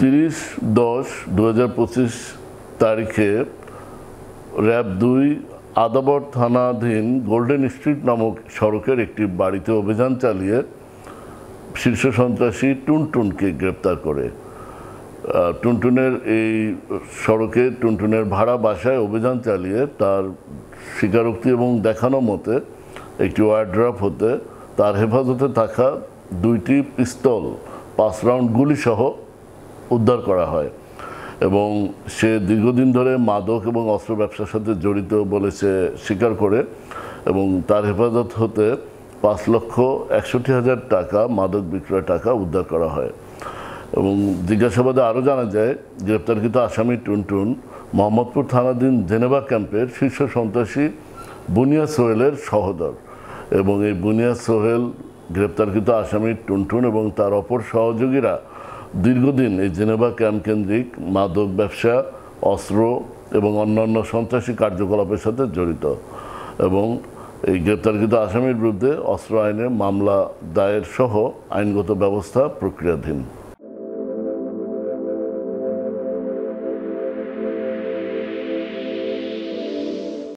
30/10/2025 তারিখে র্যাব 2 আদাবর থানাধীন golden street নামক সড়কের একটি বাড়িতে অভিযান চালিয়ে শীর্ষ সন্ত্রাসী টুনটুনকে গ্রেপ্তার করে। টুনটুনের এই সড়কে টুনটুনের ভাড়া বাসায় অভিযান চালিয়ে তার স্বীকারোক্তি এবং দেখানো মতে একটি ওয়ারড্রপ হতে তার হেফাজতে থাকা 2টি পিস্তল 5 রাউন্ড গুলিসহ উদ্ধার করা হয় এবং সে দীর্ঘদিন ধরে মাদক এবং অস্ত্র ব্যবসার সাথে জড়িত বলে সে স্বীকার করে এবং তার হেফাজত হতে 5,61,000 টাকা মাদক বিক্রয় টাকা উদ্ধার করা হয় এবং জিজ্ঞাসাবাদে আরও জানা যায় গ্রেপ্তারকৃত আসামি টুনটুন মোহাম্মদপুর থানাধীন জেনেভা ক্যাম্পের শীর্ষ সন্ত্রাসী বুনিয়া সোহেলের সহোদর এবং এই বুনিয়া সোহেল গ্রেপ্তারকৃত আসামি টুনটুন এবং তার অপর সহযোগীরা দীর্ঘদিন এই জেনেভা ক্যাম্প কেন্দ্রিক মাদক ব্যবসা, অস্ত্র এবং অন্যান্য সন্ত্রাসী কার্যকলাপের সাথে জড়িত এবং এই গ্রেপ্তারকৃত আসামির বিরুদ্ধে অস্ত্র আইনে মামলা দায়ের সহ আইনগত ব্যবস্থা প্রক্রিয়াধীন।